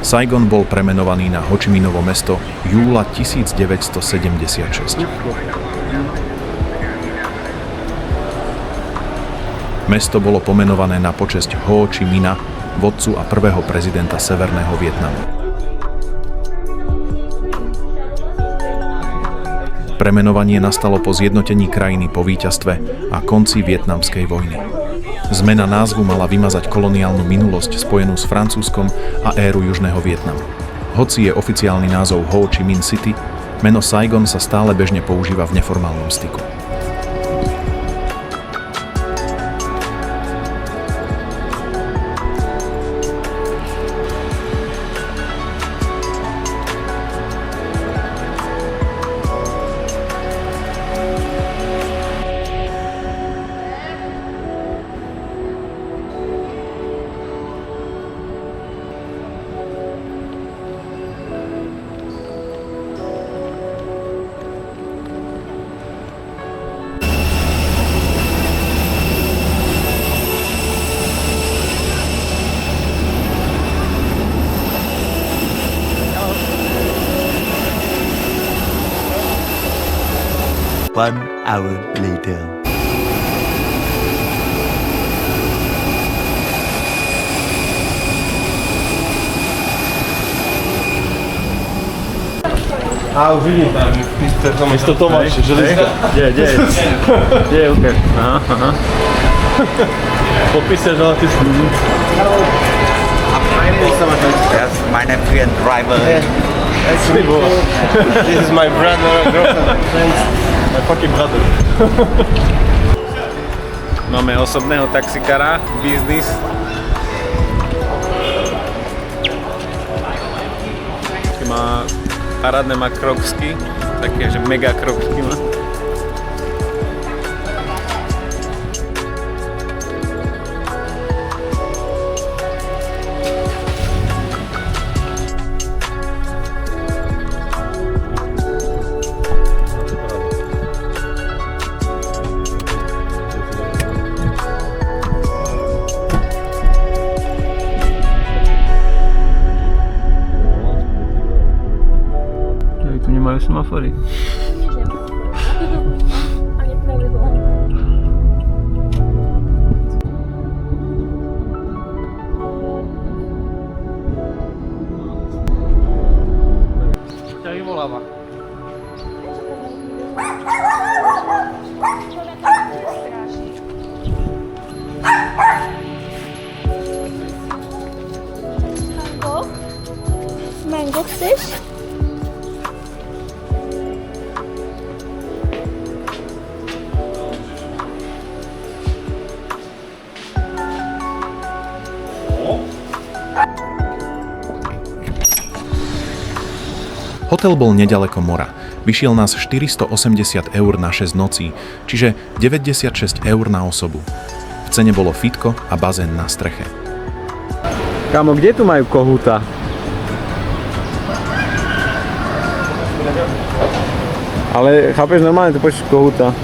Saigon bol premenovaný na Ho Chi Minhovo mesto júla 1976. Mesto bolo pomenované na počesť Ho Chi Minha, vodcu a prvého prezidenta Severného Vietnamu. Premenovanie nastalo po zjednotení krajiny po víťazstve a konci vietnamskej vojny. Zmena názvu mala vymazať koloniálnu minulosť spojenú s Francúzskom a éru Južného Vietnamu. Hoci je oficiálny názov Ho Chi Minh City, meno Saigon sa stále bežne používa v neformálnom styku. One hour later. A už vidím tam, místo Tomáš, železka. Kde je ukáž? Aha. Podpísať želatý službu. That's my nephew and driver. This is my brother and girlfriend. My fucking brother. Máme osobného taxikára, biznis. Parádne má kroksky, také, že mega kroksky má. Majú semafory. Ťa vyvoláva. Mango chceš? Hotel bol nedaleko mora. Vyšiel nás 480 eur na 6 nocí, čiže 96 eur na osobu. V cene bolo fitko a bazén na streche. Kámo, kde tu majú kohúta? Ale chápeš, normálne tu počuť kohúta.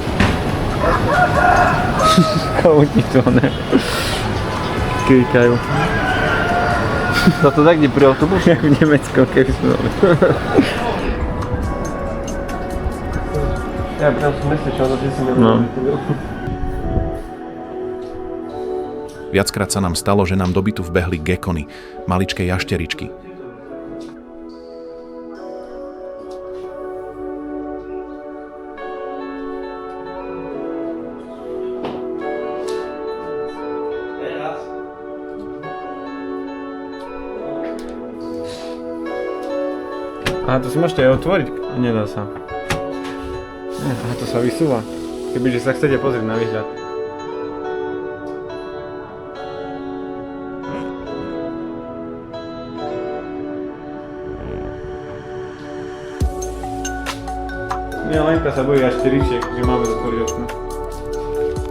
Kohúti tu, ne? Kýkajú. Za to tak, kde pri autobus? Jak v Nemecku, keby sme boli. Ja, tam som myslel, čo ono, že si No. Viackrát sa nám stalo, že nám do bytu vbehli gekony, maličké jašteričky. Aha, to si môžete aj otvoriť? Nedá sa. Aha, to sa vysúva. Kebyže sa chcete pozrieť na výhľad. Ja Lenka sa bojí až 4, že máme zatvoriť okno.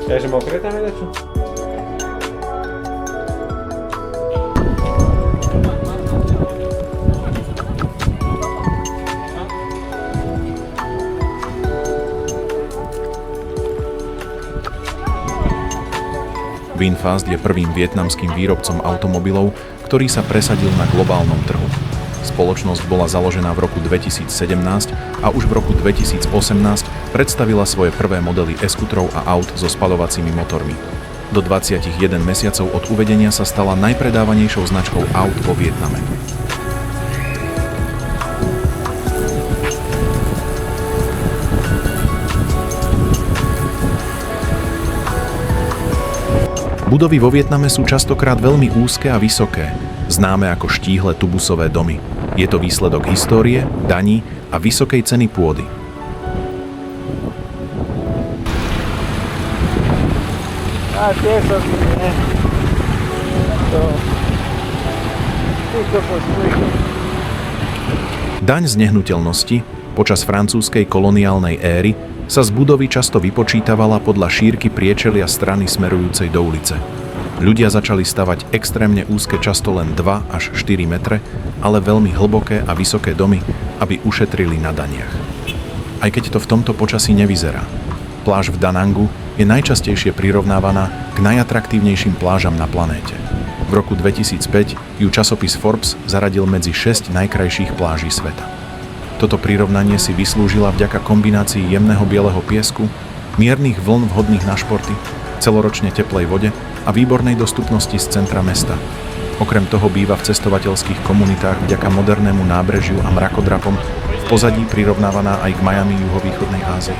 Ja, že mokré tam je dačo? VinFast je prvým vietnamským výrobcom automobilov, ktorý sa presadil na globálnom trhu. Spoločnosť bola založená v roku 2017 a už v roku 2018 predstavila svoje prvé modely e-skutrov a aut so spaľovacími motormi. Do 21 mesiacov od uvedenia sa stala najpredávanejšou značkou aut vo Vietname. Budovy vo Vietname sú častokrát veľmi úzke a vysoké, známe ako štíhle tubusové domy. Je to výsledok histórie, daní a vysokej ceny pôdy. Daň z nehnuteľnosti počas francúzskej koloniálnej éry sa z budovy často vypočítavala podľa šírky priečelia strany smerujúcej do ulice. Ľudia začali stavať extrémne úzke, často len 2 až 4 metre, ale veľmi hlboké a vysoké domy, aby ušetrili na daniach. Aj keď to v tomto počasí nevyzerá. Pláž v Da Nangu je najčastejšie prirovnávaná k najatraktívnejším plážam na planéte. V roku 2005 ju časopis Forbes zaradil medzi 6 najkrajších pláží sveta. Toto prirovnanie si vyslúžila vďaka kombinácii jemného bieleho piesku, miernych vln vhodných na športy, celoročne teplej vode a výbornej dostupnosti z centra mesta. Okrem toho býva v cestovateľských komunitách vďaka modernému nábrežiu a mrakodrapom v pozadí prirovnávaná aj k Miami juhovýchodnej Ázie.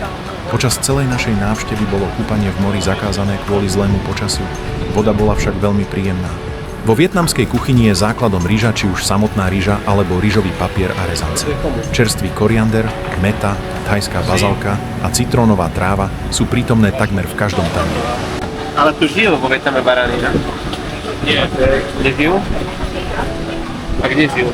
Počas celej našej návštevy bolo kúpanie v mori zakázané kvôli zlému počasiu. Voda bola však veľmi príjemná. Vo vietnamskej kuchyni je základom ryža, či už samotná ryža alebo ryžový papier a rezance. Čerstvý koriander, meta, thajská bazalka a citrónová tráva sú prítomné takmer v každom tanieri. Ale tu žijú vo Vietname baranina. Nie. Kde žijú? A kde žijú?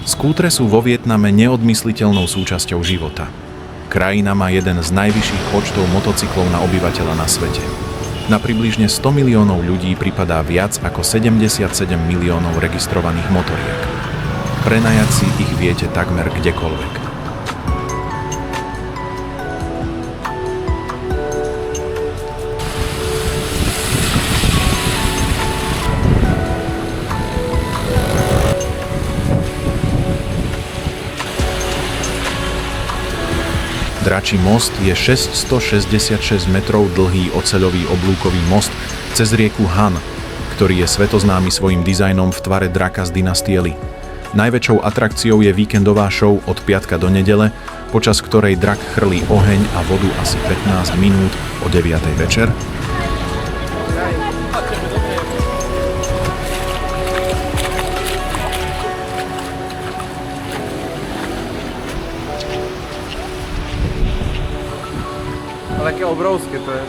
Skútre sú vo Vietname neodmysliteľnou súčasťou života. Krajina má jeden z najvyšších počtov motocyklov na obyvateľa na svete. Na približne 100 miliónov ľudí pripadá viac ako 77 miliónov registrovaných motoriek. Prenajať si ich viete takmer kdekoľvek. Dračí most je 666 metrov dlhý oceľový oblúkový most cez rieku Han, ktorý je svetoznámy svojím dizajnom v tvare draka z dynastie Li. Najväčšou atrakciou je víkendová show od piatka do nedele, počas ktorej drak chrlí oheň a vodu asi 15 minút o 9. večer. Ale aké obrovské to je.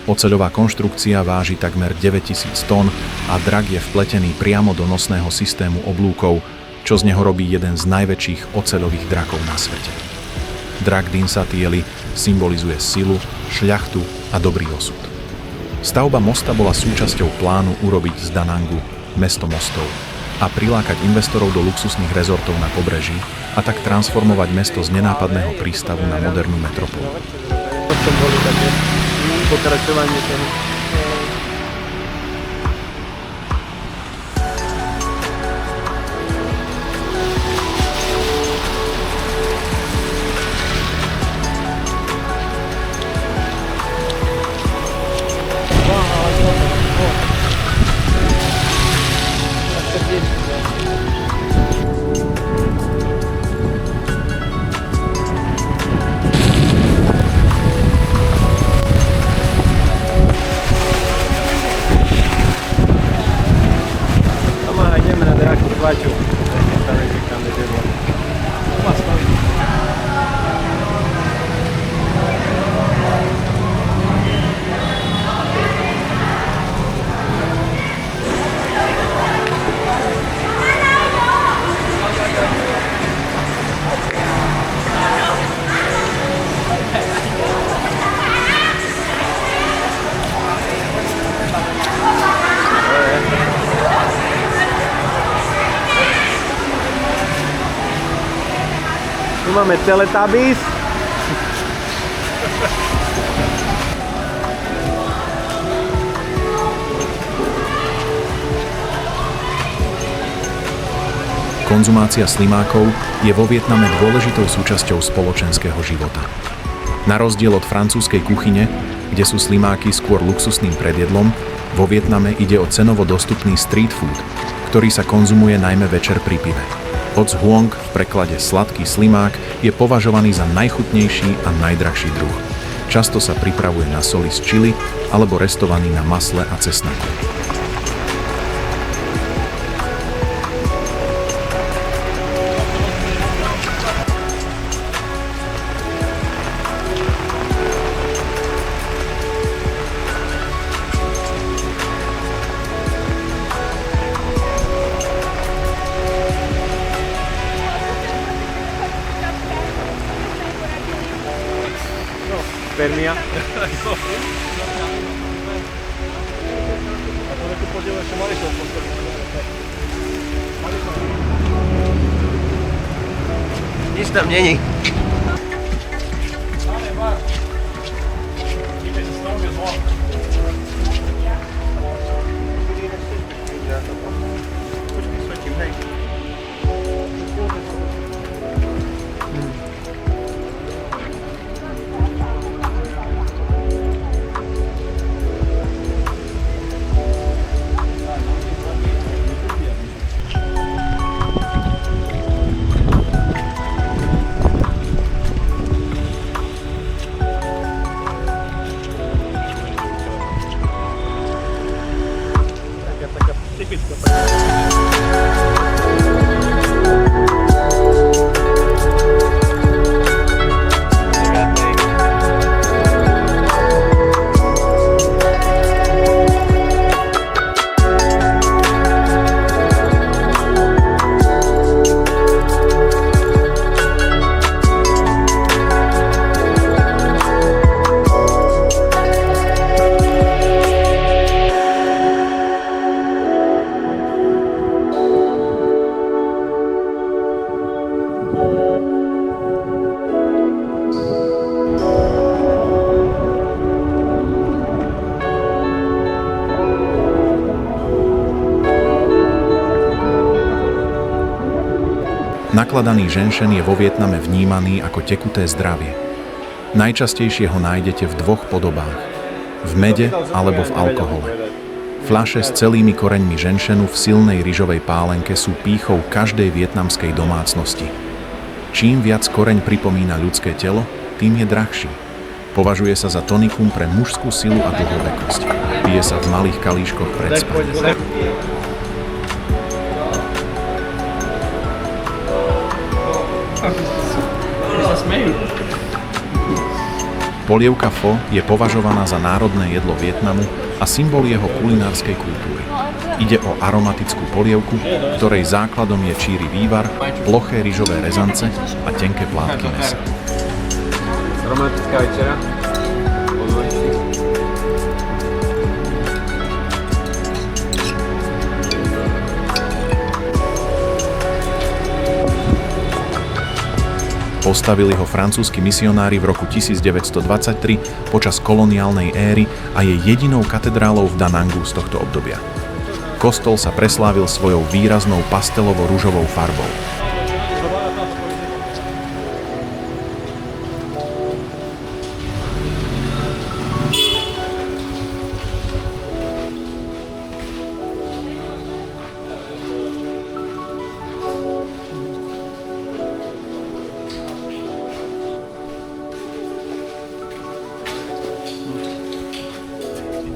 Oceľová konštrukcia váži takmer 9000 tón a drak je vpletený priamo do nosného systému oblúkov, čo z neho robí jeden z najväčších oceľových drakov na svete. Drak Din Sa Tie Li symbolizuje silu, šľachtu a dobrý osud. Stavba mosta bola súčasťou plánu urobiť z Da Nangu mesto mostov a prilákať investorov do luxusných rezortov na pobreží a tak transformovať mesto z nenápadného prístavu na modernú metropolu. To boli také pokračovanie toho. máme Teletubbies. Konzumácia slimákov je vo Vietname dôležitou súčasťou spoločenského života. Na rozdiel od francúzskej kuchyne, kde sú slimáky skôr luxusným predjedlom, vo Vietname ide o cenovo dostupný street food, ktorý sa konzumuje najmä večer pri pive. Oc huong, v preklade sladký slimák, je považovaný za najchutnejší a najdrahší druh. Často sa pripravuje na soli z čili alebo restovaný na masle a cesnaku. Permia. Nic tam není. Nakladaný ženšen je vo Vietname vnímaný ako tekuté zdravie. Najčastejšie ho nájdete v dvoch podobách. V mede alebo v alkohole. Fľaše s celými koreňmi ženšenu v silnej ryžovej pálenke sú pýchou každej vietnamskej domácnosti. Čím viac koreň pripomína ľudské telo, tým je drahší. Považuje sa za tonikum pre mužskú silu a dlhovekosť. Pije sa v malých kalíškoch pred spaním. Polievka pho je považovaná za národné jedlo Vietnamu a symbol jeho kulinárskej kultúry. Ide o aromatickú polievku, ktorej základom je číry vývar, ploché ryžové rezance a tenké plátky mäsa. Romantická večera. Postavili ho francúzski misionári v roku 1923 počas koloniálnej éry a je jedinou katedrálou v Da Nangu z tohto obdobia. Kostol sa preslávil svojou výraznou pastelovo-ružovou farbou.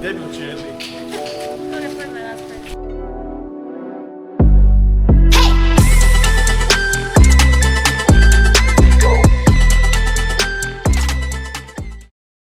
Debil Charlie.